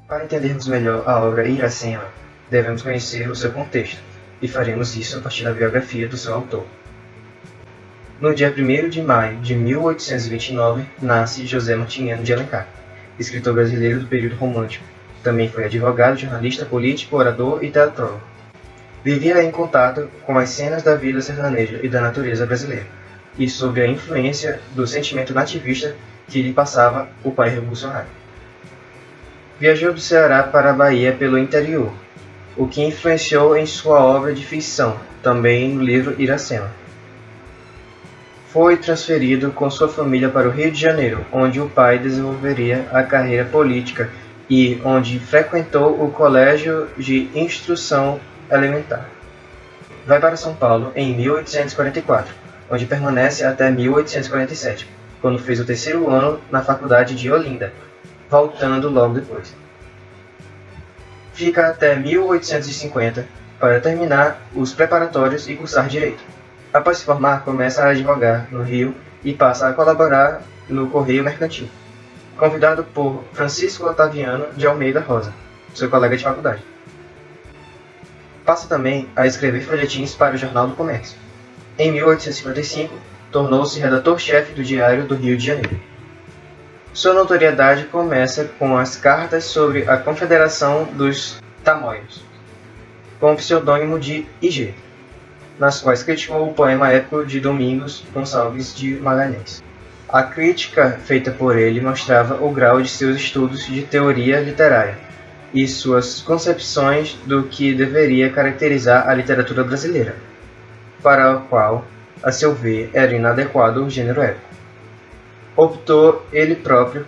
Para entendermos melhor a obra Iracema, devemos conhecer o seu contexto, e faremos isso a partir da biografia do seu autor. No dia 1º de maio de 1829, nasce José Martiniano de Alencar, escritor brasileiro do período romântico. Também foi advogado, jornalista, político, orador e teatrólogo. Vivia em contato com as cenas da vida sertaneja e da natureza brasileira, e sob a influência do sentimento nativista que lhe passava o pai revolucionário. Viajou do Ceará para a Bahia pelo interior, o que influenciou em sua obra de ficção, também no livro Iracema. Foi transferido com sua família para o Rio de Janeiro, onde o pai desenvolveria a carreira política e onde frequentou o Colégio de Instrução Elementar. Vai para São Paulo em 1844, onde permanece até 1847, quando fez o 3º ano na Faculdade de Olinda, voltando logo depois. Fica até 1850 para terminar os preparatórios e cursar Direito. Após se formar, começa a advogar no Rio e passa a colaborar no Correio Mercantil, convidado por Francisco Otaviano de Almeida Rosa, seu colega de faculdade. Passa também a escrever folhetins para o Jornal do Comércio. Em 1855, tornou-se redator-chefe do Diário do Rio de Janeiro. Sua notoriedade começa com as cartas sobre a Confederação dos Tamoios, com o pseudônimo de IG, nas quais criticou o poema épico de Domingos Gonçalves de Magalhães. A crítica feita por ele mostrava o grau de seus estudos de teoria literária e suas concepções do que deveria caracterizar a literatura brasileira, para a qual, a seu ver, era inadequado o gênero épico. Optou ele próprio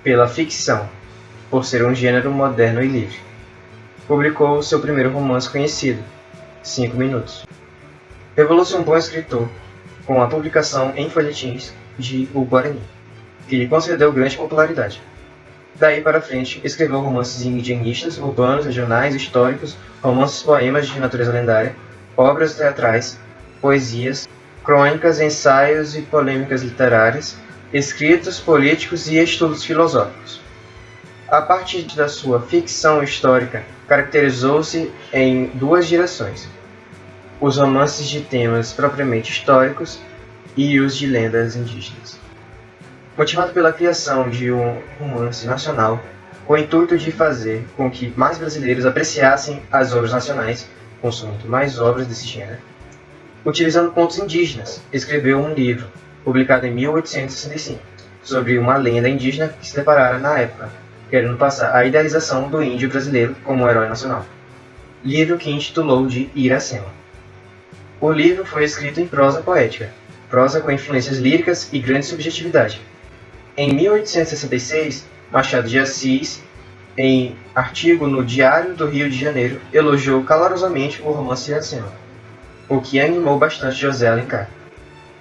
pela ficção, por ser um gênero moderno e livre. Publicou seu primeiro romance conhecido, 5 Minutos. Revelou-se um bom escritor, com a publicação em folhetins de O Guarani, que lhe concedeu grande popularidade. Daí para frente, escreveu romances indianistas, urbanos, regionais, históricos, romances poemas de natureza lendária, obras teatrais, poesias, crônicas, ensaios e polêmicas literárias, escritos políticos e estudos filosóficos. A partir da sua ficção histórica, caracterizou-se em 2 direções: os romances de temas propriamente históricos e os de lendas indígenas. Motivado pela criação de um romance nacional, com o intuito de fazer com que mais brasileiros apreciassem as obras nacionais, consumindo mais obras desse gênero, utilizando pontos indígenas, escreveu um livro, publicado em 1865, sobre uma lenda indígena que se deparara na época, querendo passar a idealização do índio brasileiro como herói nacional. Livro que intitulou de Iracema. O livro foi escrito em prosa poética, prosa com influências líricas e grande subjetividade. Em 1866, Machado de Assis, em artigo no Diário do Rio de Janeiro, elogiou calorosamente o romance Iracema, o que animou bastante José Alencar.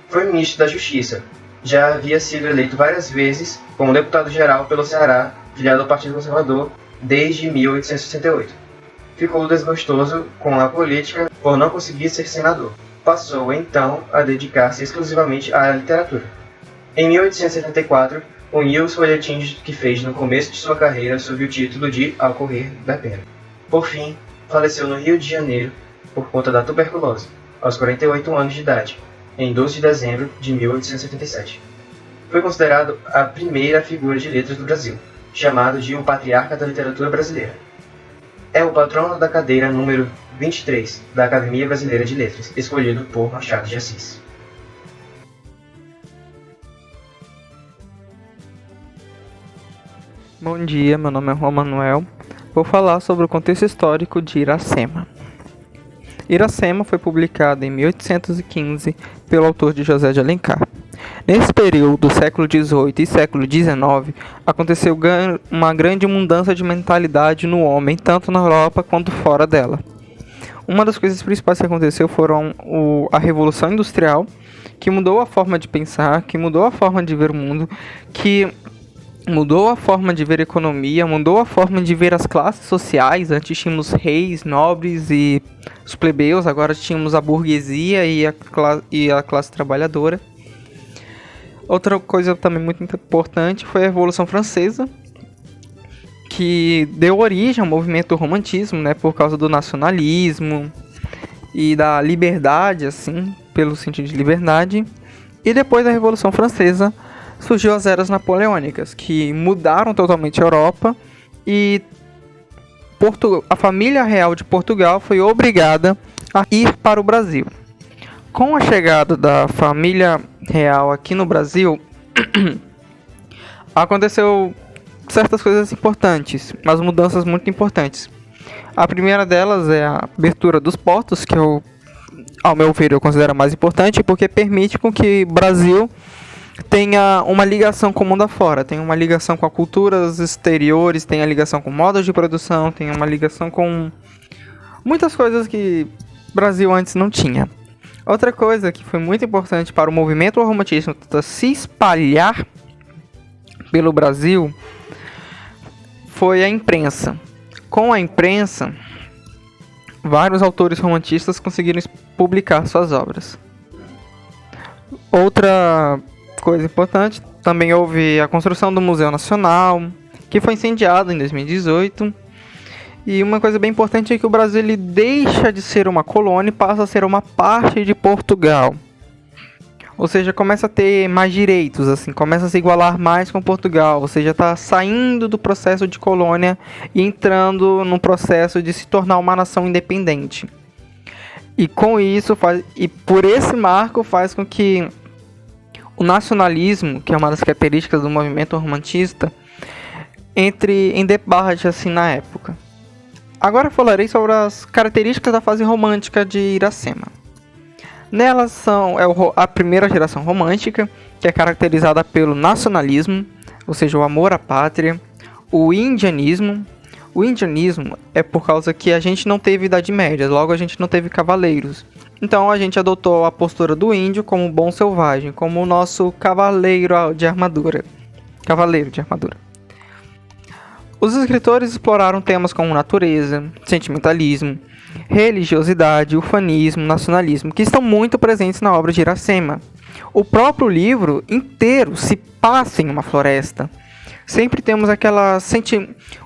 Foi ministro da Justiça. Já havia sido eleito várias vezes como deputado-geral pelo Ceará, filiado ao Partido Conservador, desde 1868. Ficou desgostoso com a política por não conseguir ser senador. Passou, então, a dedicar-se exclusivamente à literatura. Em 1874, uniu os folhetins que fez no começo de sua carreira sob o título de Ao Correr da Pena. Por fim, faleceu no Rio de Janeiro por conta da tuberculose, aos 48 anos de idade, em 12 de dezembro de 1877. Foi considerado a primeira figura de letras do Brasil, chamado de o Patriarca da Literatura Brasileira. É o patrono da cadeira número 23 da Academia Brasileira de Letras, escolhido por Machado de Assis. Bom dia, meu nome é Juan Manuel. Vou falar sobre o contexto histórico de Iracema. Iracema foi publicada em 1815 pelo autor de José de Alencar. Nesse período do século XVIII e século XIX, aconteceu uma grande mudança de mentalidade no homem, tanto na Europa quanto fora dela. Uma das coisas principais que aconteceu foram a Revolução Industrial, que mudou a forma de pensar, que mudou a forma de ver o mundo, que mudou a forma de ver a economia, mudou a forma de ver as classes sociais. Antes tínhamos reis, nobres e os plebeus, agora tínhamos a burguesia e a classe trabalhadora. Outra coisa também muito importante foi a Revolução Francesa, que deu origem ao movimento do romantismo, né, por causa do nacionalismo e da liberdade, assim, pelo sentido de liberdade. E depois da Revolução Francesa, surgiu as eras napoleônicas, que mudaram totalmente a Europa e a família real de Portugal foi obrigada a ir para o Brasil. Com a chegada da família real aqui no Brasil, aconteceu certas coisas importantes, mas mudanças muito importantes. A primeira delas é a abertura dos portos, que ao meu ver, eu considero a mais importante, porque permite com que o Brasil tenha uma ligação com o mundo afora, tenha uma ligação com as culturas exteriores, tenha ligação com modos de produção, tenha uma ligação com muitas coisas que o Brasil antes não tinha. Outra coisa que foi muito importante para o movimento romantista se espalhar pelo Brasil foi a imprensa. Com a imprensa, vários autores romantistas conseguiram publicar suas obras. Outra coisa importante, também houve a construção do Museu Nacional, que foi incendiado em 2018. E uma coisa bem importante é que o Brasil ele deixa de ser uma colônia e passa a ser uma parte de Portugal. Ou seja, começa a ter mais direitos, assim, começa a se igualar mais com Portugal. Ou seja, está saindo do processo de colônia e entrando no processo de se tornar uma nação independente. E com isso, por esse marco, faz com que o nacionalismo, que é uma das características do movimento romantista, entre em debate assim na época. Agora falarei sobre as características da fase romântica de Iracema. Nelas a primeira geração romântica, que é caracterizada pelo nacionalismo, ou seja, o amor à pátria, o indianismo. O indianismo é por causa que a gente não teve Idade Média, logo a gente não teve cavaleiros. Então a gente adotou a postura do índio como bom selvagem, como o nosso cavaleiro de armadura. Os escritores exploraram temas como natureza, sentimentalismo, religiosidade, ufanismo, nacionalismo, que estão muito presentes na obra de Iracema. O próprio livro inteiro se passa em uma floresta. Sempre temos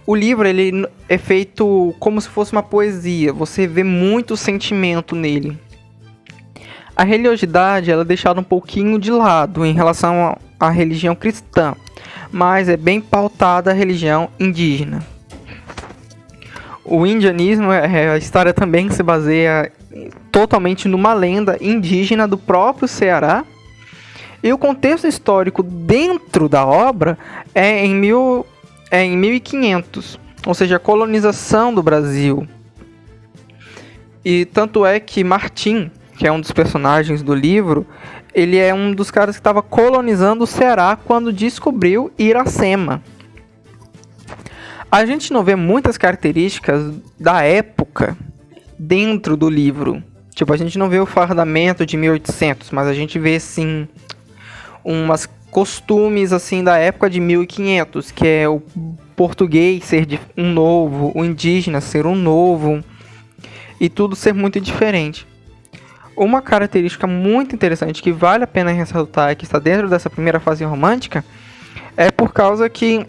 o livro ele é feito como se fosse uma poesia. Você vê muito sentimento nele. A religiosidade ela é deixada um pouquinho de lado em relação à religião cristã, mas é bem pautada a religião indígena. O indianismo a história também se baseia totalmente numa lenda indígena do próprio Ceará. E o contexto histórico dentro da obra é em 1500, ou seja, a colonização do Brasil. E tanto é que Martim, que é um dos personagens do livro, ele é um dos caras que estava colonizando o Ceará quando descobriu Iracema. A gente não vê muitas características da época dentro do livro. Tipo, a gente não vê o fardamento de 1800, mas a gente vê, sim, umas costumes, assim, da época de 1500, que é o português ser um novo, o indígena ser um novo, e tudo ser muito diferente. Uma característica muito interessante que vale a pena ressaltar, que está dentro dessa primeira fase romântica, é por causa que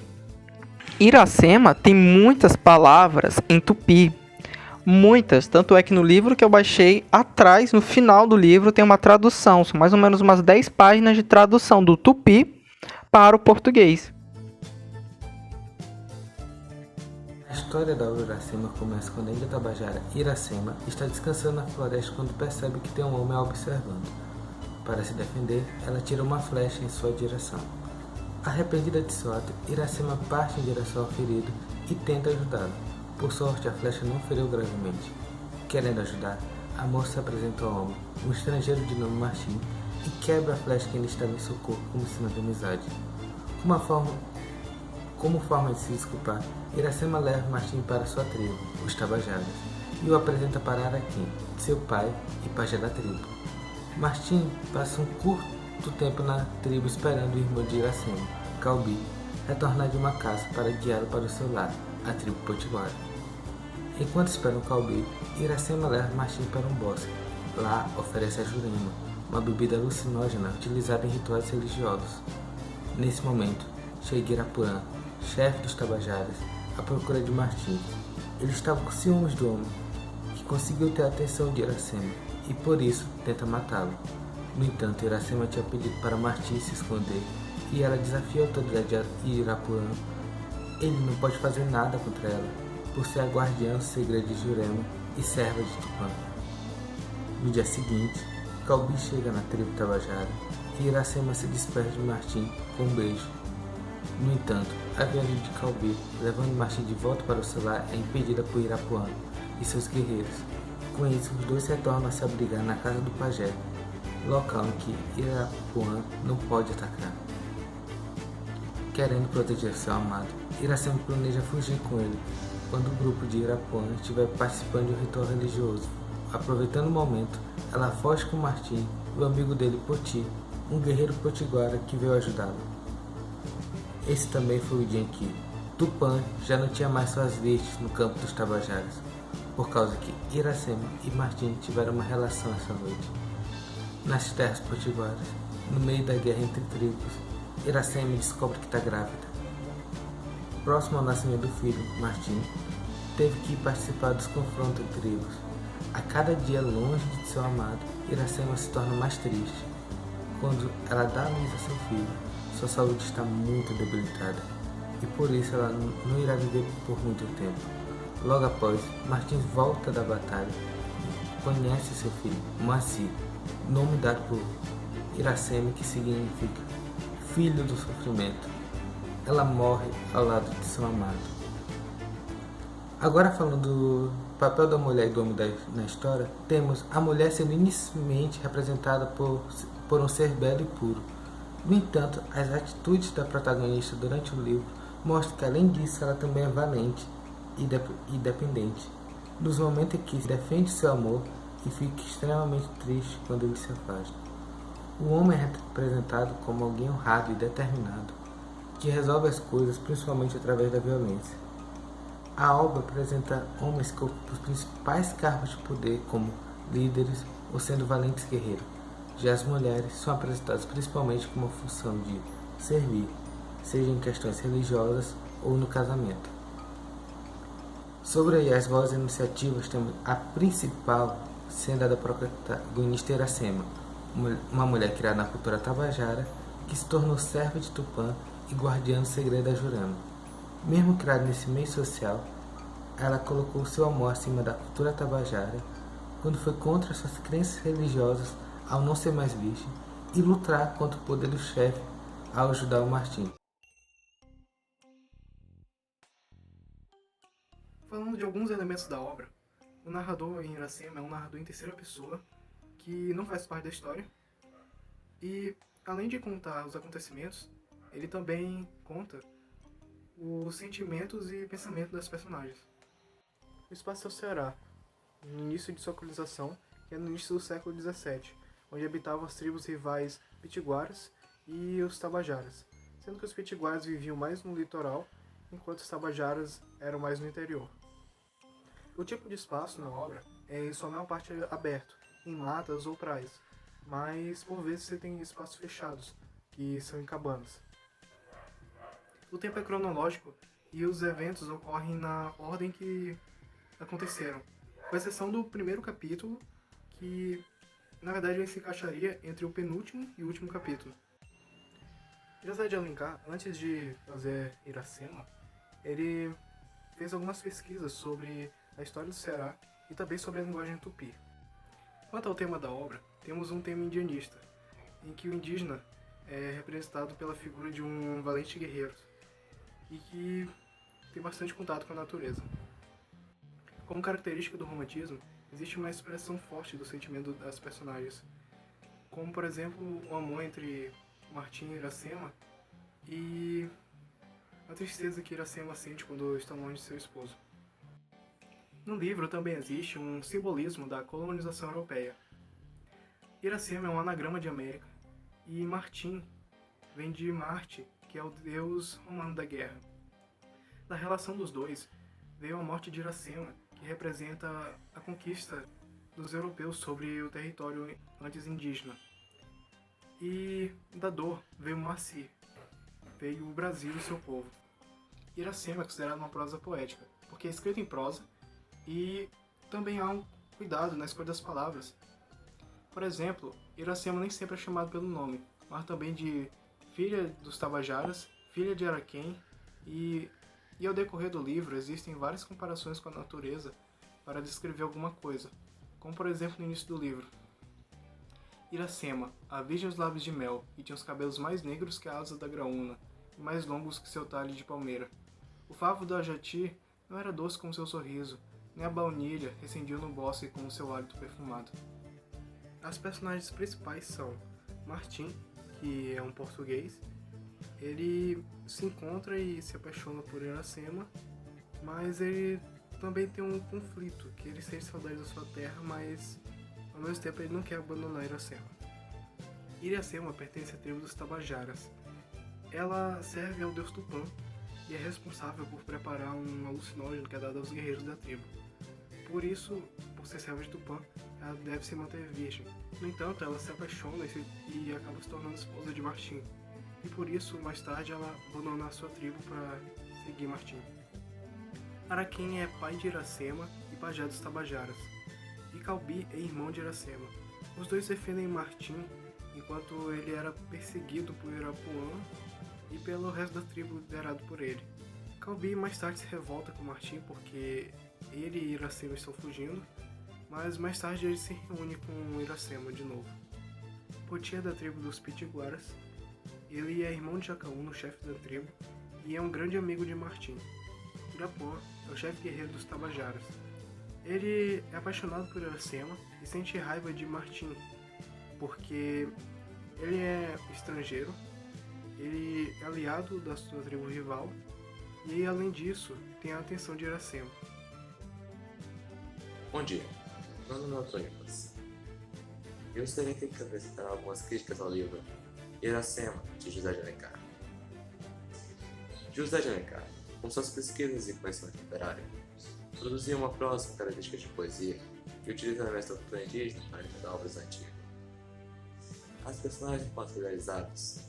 Iracema tem muitas palavras em tupi. Muitas, tanto é que no livro que eu baixei atrás, no final do livro, tem uma tradução. São mais ou menos umas 10 páginas de tradução do tupi para o português. A história da obra Iracema começa quando a Ilha Tabajara, Iracema, está descansando na floresta quando percebe que tem um homem a observando. Para se defender, ela tira uma flecha em sua direção. Arrependida de seu ato, Iracema parte em direção ao ferido e tenta ajudá-lo. Por sorte, a flecha não feriu gravemente. Querendo ajudar, a moça se apresenta ao homem, um estrangeiro de nome Martim, e quebra a flecha que ainda estava em seu corpo como sinal de amizade. Como forma de se desculpar, Iracema leva Martim para sua tribo, os Tabajaras, e o apresenta para Araquém, seu pai e pajé da tribo. Martim passa um curto tempo na tribo esperando o irmão de Iracema, Calbi, retornar de uma caça para guiá-lo para o seu lar, a tribo Potiguara. Enquanto esperam Calbi, Iracema leva Martim para um bosque. Lá oferece a Jurema, uma bebida alucinógena utilizada em rituais religiosos. Nesse momento, chega Irapurã, chefe dos Tabajaras, à procura de Martim. Ele estava com ciúmes do homem, que conseguiu ter a atenção de Iracema, e por isso tenta matá-lo. No entanto, Iracema tinha pedido para Martim se esconder, e ela desafia a autoridade de Irapuã. Ele não pode fazer nada contra ela, por ser a guardiã do segredo de Jurema e serva de Tupã. No dia seguinte, Calbi chega na tribo Tabajara e Iracema se despede de Martim com um beijo. No entanto, a viagem de Calbi, levando Martim de volta para o seu lar, é impedida por Irapuã e seus guerreiros. Com isso, os dois retornam a se abrigar na casa do pajé, local em que Irapuã não pode atacar. Querendo proteger seu amado, Iracema planeja fugir com ele quando o grupo de Irapuã estiver participando de um ritual religioso. Aproveitando o momento, ela foge com Martim e o amigo dele Poti, um guerreiro potiguara que veio ajudá-lo. Esse também foi o dia em que Tupã já não tinha mais suas vestes no campo dos Tabajaras, por causa que Iracema e Martim tiveram uma relação essa noite. Nas terras potiguaras, no meio da guerra entre tribos, Iracema descobre que está grávida. Próximo ao nascimento do filho, Martim teve que participar dos confrontos entre tribos. A cada dia longe de seu amado, Iracema se torna mais triste. Quando ela dá a luz a seu filho, sua saúde está muito debilitada e por isso ela não irá viver por muito tempo. Logo após, Martim volta da batalha e conhece seu filho, Maci, nome dado por Iracema que significa filho do sofrimento. Ela morre ao lado de seu amado. Agora falando do papel da mulher e do homem na história, temos a mulher sendo inicialmente representada por um ser belo e puro. No entanto, as atitudes da protagonista durante o livro mostram que, além disso, ela também é valente e dependente. Nos momentos em que defende seu amor e fica extremamente triste quando ele se afasta. O homem é representado como alguém honrado e determinado, que resolve as coisas principalmente através da violência. A obra apresenta homens que ocupam os principais cargos de poder como líderes ou sendo valentes guerreiros. Já as mulheres são apresentadas principalmente com uma função de servir, seja em questões religiosas ou no casamento. Sobre as vozes iniciativas, temos a principal sendo a da protagonista Iracema, uma mulher criada na cultura tabajara que se tornou serva de Tupã e guardiã do segredo da Jurema. Mesmo criada nesse meio social, ela colocou seu amor acima da cultura tabajara quando foi contra suas crenças religiosas ao não ser mais virgem e lutar contra o poder do chefe ao ajudar o Martim. Falando de alguns elementos da obra, o narrador em Iracema é um narrador em terceira pessoa que não faz parte da história e, além de contar os acontecimentos, ele também conta os sentimentos e pensamentos das personagens. O espaço é o Ceará, no início de sua colonização, que é no início do século XVII, onde habitavam as tribos rivais pitiguaras e os tabajaras, sendo que os pitiguaras viviam mais no litoral, enquanto os tabajaras eram mais no interior. O tipo de espaço na obra é em sua maior parte aberto, em matas ou praias, mas por vezes você tem espaços fechados, que são em cabanas. O tempo é cronológico e os eventos ocorrem na ordem que aconteceram, com exceção do primeiro capítulo, que na verdade ele se encaixaria entre o penúltimo e o último capítulo. José de Alencar, antes de fazer Iracema, ele fez algumas pesquisas sobre a história do Ceará e também sobre a linguagem tupi. Quanto ao tema da obra, temos um tema indianista, em que o indígena é representado pela figura de um valente guerreiro e que tem bastante contato com a natureza. Como característica do romantismo, existe uma expressão forte do sentimento das personagens, como por exemplo o amor entre Martim e Iracema e a tristeza que Iracema sente quando está longe de seu esposo. No livro também existe um simbolismo da colonização europeia. Iracema é um anagrama de América e Martim vem de Marte, que é o deus romano da guerra. Da relação dos dois veio a morte de Iracema, que representa a conquista dos europeus sobre o território antes indígena. E da dor veio Maci, veio o Brasil e seu povo. Iracema é considerada uma prosa poética, porque é escrita em prosa e também há um cuidado na escolha das palavras. Por exemplo, Iracema nem sempre é chamado pelo nome, mas também de filha dos Tabajaras, filha de Araquém, e ao decorrer do livro existem várias comparações com a natureza para descrever alguma coisa, como por exemplo no início do livro. Iracema, a virgem dos lábios de mel, e tinha os cabelos mais negros que a asa da graúna, e mais longos que seu talhe de palmeira. O favo da jati não era doce como seu sorriso, nem a baunilha recendiu no bosque com o seu hálito perfumado. As personagens principais são Martim, que é um português. Ele se encontra e se apaixona por Iracema, mas ele também tem um conflito, que ele sente saudade da sua terra, mas ao mesmo tempo ele não quer abandonar Iracema. Iracema pertence à tribo dos Tabajaras. Ela serve ao deus Tupã e é responsável por preparar um alucinógeno que é dado aos guerreiros da tribo. Por isso, por ser serva de Tupã, ela deve se manter virgem. No entanto, ela se apaixona e acaba se tornando esposa de Martim. E por isso, mais tarde, ela abandona a sua tribo para seguir Martim. Araquém é pai de Iracema e pajé dos Tabajaras. E Calbi é irmão de Iracema. Os dois defendem Martim enquanto ele era perseguido por Irapuã e pelo resto da tribo liderado por ele. Calbi mais tarde se revolta com Martim porque ele e Iracema estão fugindo, mas mais tarde ele se reúne com Iracema de novo. Poti é da tribo dos Pitiguaras. Ele é irmão de Jacaúna, o chefe da tribo, e é um grande amigo de Martim. Irapuã é o chefe guerreiro dos Tabajaras. Ele é apaixonado por Iracema e sente raiva de Martim, porque ele é estrangeiro, ele é aliado da sua tribo rival e, além disso, tem a atenção de Iracema. Bom dia, meu nome é Antônio Nicolas. Eu gostaria de apresentar algumas críticas ao livro Iracema, de José de Alencar. José de Alencar, com suas pesquisas e conhecimento literário, produzia uma prosa com características de poesia que utiliza elementos da cultura indígena para inventar obras antigas. As personagens não podem ser realizadas,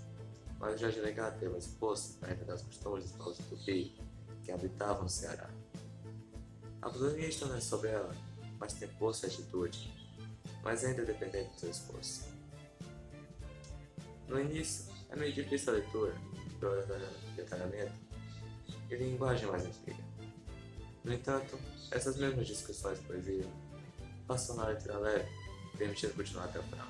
mas José de Alencar teve um esforço para retratar os costumes dos povos tupi que habitavam no Ceará. A protagonista não é sobre ela, mas tem força e atitude, mas ainda é dependente do seu esforço. No início, é meio difícil a leitura, pelo detalhamento e linguagem mais antiga. No entanto, essas mesmas discussões de poesia passam na letra leve, permitindo continuar até o final.